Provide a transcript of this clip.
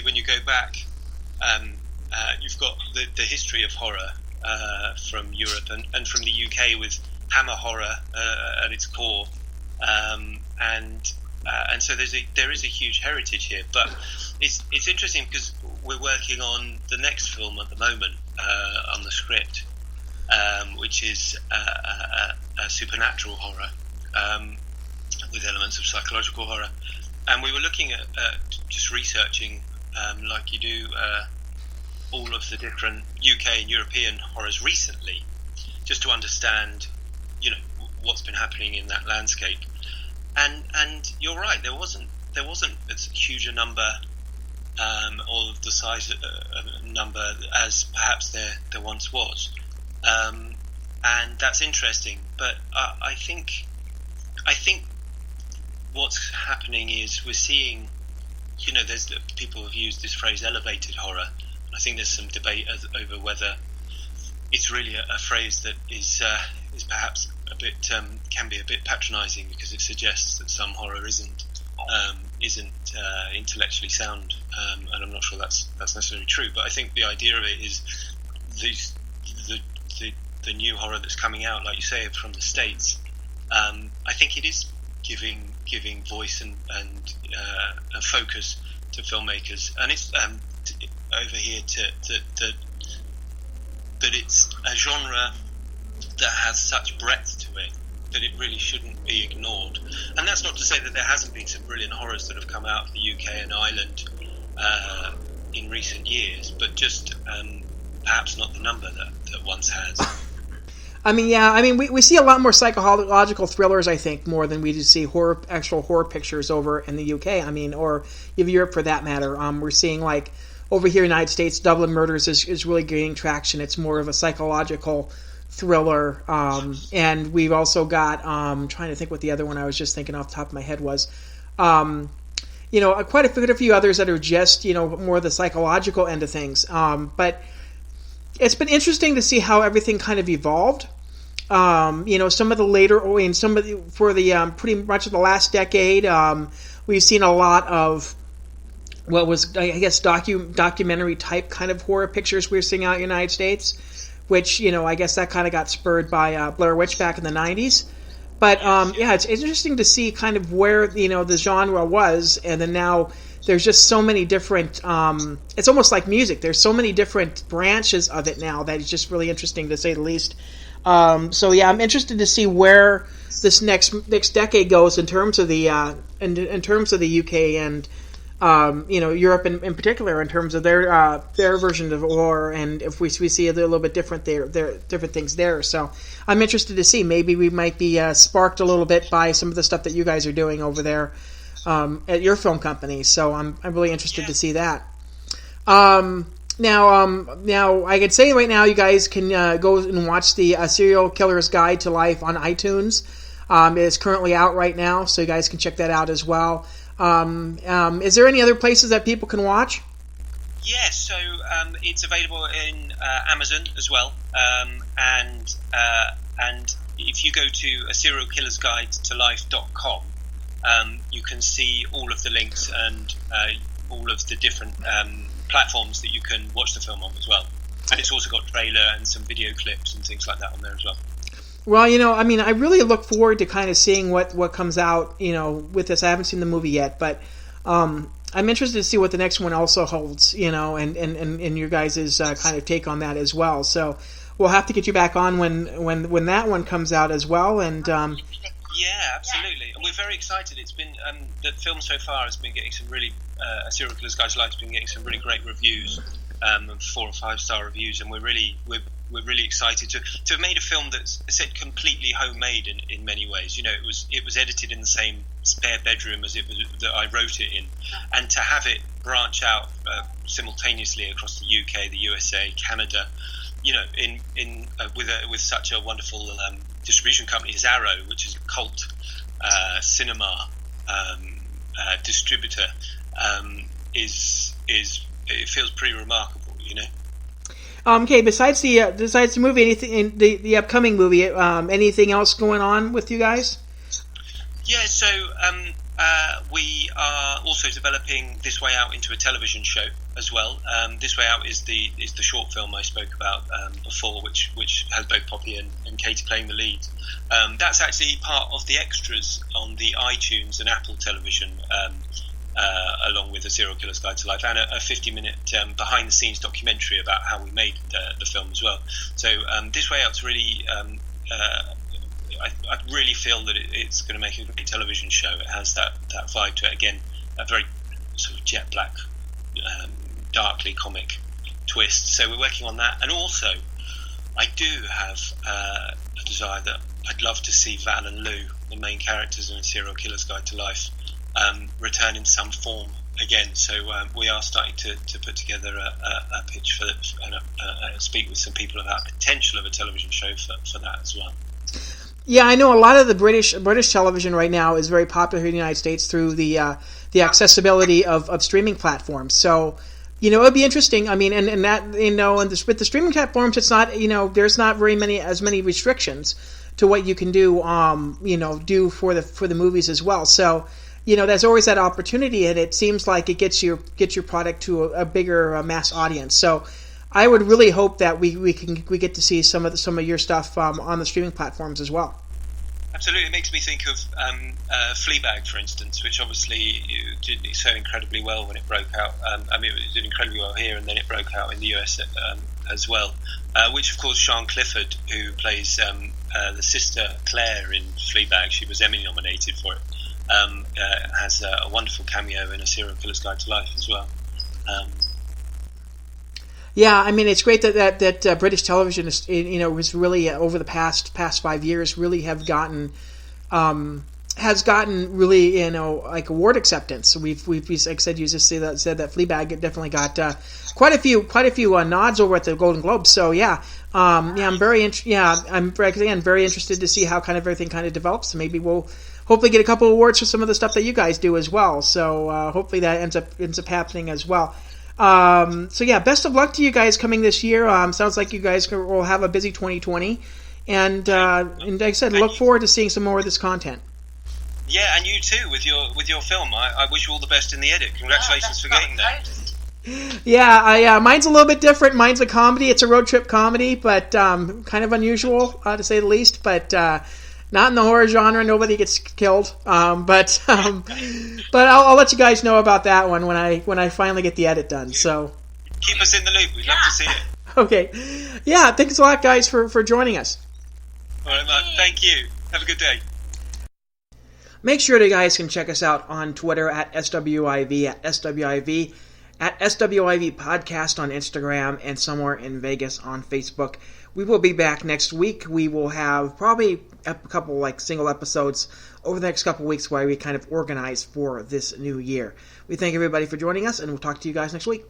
when you go back, you've got the history of horror from Europe and from the UK with Hammer horror at its core, and so there is a huge heritage here. But it's interesting because we're working on the next film at the moment on the script, which is a supernatural horror with elements of psychological horror, and we were looking at just researching, like you do, all of the different UK and European horrors recently, just to understand, what's been happening in that landscape. And you're right, there wasn't as huge a number, or the size number as perhaps there once was, and that's interesting. But I think what's happening is we're seeing, there's people have used this phrase elevated horror. I think there's some debate over whether it's really a phrase that is perhaps a bit can be a bit patronising, because it suggests that some horror isn't intellectually sound, and I'm not sure that's necessarily true. But I think the idea of it is the new horror that's coming out, like you say, from the States. I think it is giving voice and a focus to filmmakers, and it's over here that it's a genre that has such breadth to it that it really shouldn't be ignored. And that's not to say that there hasn't been some brilliant horrors that have come out of the UK and Ireland in recent years, but just perhaps not the number that once has. We see a lot more psychological thrillers, I think, more than we do see actual horror pictures over in the UK. Or even Europe for that matter. We're seeing, like, over here in the United States, Dublin Murders is really gaining traction. It's more of a psychological thriller. And we've also got, trying to think what the other one I was just thinking off the top of my head was. Quite a few others that are just, more the psychological end of things. But it's been interesting to see how everything kind of evolved. Some of the later, pretty much of the last decade, we've seen a lot of what was, I guess, documentary type kind of horror pictures we're seeing out in the United States, which, I guess that kind of got spurred by Blair Witch back in the 90s. But, it's interesting to see kind of where, the genre was, and then now there's just so many different, it's almost like music. There's so many different branches of it now that it's just really interesting, to say the least. I'm interested to see where this next decade goes in terms of the in terms of the UK and Europe in particular, in terms of their version of horror, and if we see a little bit different different things there. So I'm interested to see. Maybe we might be sparked a little bit by some of the stuff that you guys are doing over there at your film company. So I'm really interested to see that. Now I could say right now you guys can go and watch the Serial Killer's Guide to Life on iTunes. It is currently out right now, so you guys can check that out as well. Is there any other places that people can watch? Yeah, so it's available in Amazon as well, and if you go to a serial killer's guide to life.com, you can see all of the links and all of the different platforms that you can watch the film on as well. And it's also got trailer and some video clips and things like that on there as well. Well, I really look forward to kind of seeing what comes out, with this. I haven't seen the movie yet, but I'm interested to see what the next one also holds, and your guys' kind of take on that as well. So we'll have to get you back on when that one comes out as well. And yeah, absolutely. And we're very excited. It's been the film so far has been getting some really Serial Killer's Guide to Life has been getting some really great reviews, 4 or 5 star reviews, and we're really excited to have made a film that's, I said, completely homemade in many ways. It was edited in the same spare bedroom as it was that I wrote it in, and to have it branch out simultaneously across the UK, the USA, Canada, with such a wonderful distribution company as Arrow, which is a cult cinema distributor, it feels pretty remarkable, Okay. Besides the movie, anything the upcoming movie, anything else going on with you guys? Yeah. So We are also developing This Way Out into a television show as well. This Way Out is the short film I spoke about before, which has both Poppy and Katie playing the lead. That's actually part of the extras on the iTunes and Apple television, along with A Serial Killer's Guide to Life, and a 50-minute behind-the-scenes documentary about how we made the film as well. So This Way Out's really... I really feel that it's going to make a great television show. It has that vibe to it. Again, a very sort of jet black, darkly comic twist. So we're working on that. And also, I do have a desire that I'd love to see Val and Lou, the main characters in A Serial Killer's Guide to Life, return in some form again. So we are starting to put together a pitch for it and speak with some people about the potential of a television show for that as well. Yeah, I know a lot of the British television right now is very popular here in the United States through the accessibility of streaming platforms. So, it would be interesting. I mean, and that, with the streaming platforms, it's not, there's not as many restrictions to what you can do, do for the movies as well. So, there's always that opportunity, and it seems like it gets your product to a bigger mass audience. So, I would really hope that we get to see some of your stuff on the streaming platforms as well. Absolutely, it makes me think of Fleabag, for instance, which obviously did so incredibly well when it broke out. It did incredibly well here, and then it broke out in the US as well. Which, of course, Sian Clifford, who plays the sister Claire in Fleabag, she was Emmy nominated for it. Has a wonderful cameo in A Serial Killer's Guide to Life as well. Yeah, I mean, it's great that British television is, was really over the past 5 years really has gotten really like award acceptance. We've like I said, you just said that Fleabag definitely got quite a few nods over at the Golden Globes. So I'm very interested to see how kind of everything kind of develops. Maybe we'll hopefully get a couple of awards for some of the stuff that you guys do as well. So hopefully that ends up happening as well. Best of luck to you guys coming this year. Sounds like you guys will have a busy 2020, and like I said, look forward to seeing some more of this content. Yeah, and you too with your film. I wish you all the best in the edit. Congratulations for getting that. Yeah, mine's a little bit different. Mine's a comedy. It's a road trip comedy, but kind of unusual to say the least. But not in the horror genre. Nobody gets killed. But I'll let you guys know about that one when I finally get the edit done. So keep us in the loop. We'd love to see it. Okay. Yeah. Thanks a lot, guys, for joining us. All right, Mark. Thank you. Have a good day. Make sure you guys can check us out on Twitter at SWIV, at SWIV Podcast on Instagram, and somewhere in Vegas on Facebook. We will be back next week. We will have probably a couple single episodes over the next couple weeks while we kind of organize for this new year. We thank everybody for joining us, and we'll talk to you guys next week.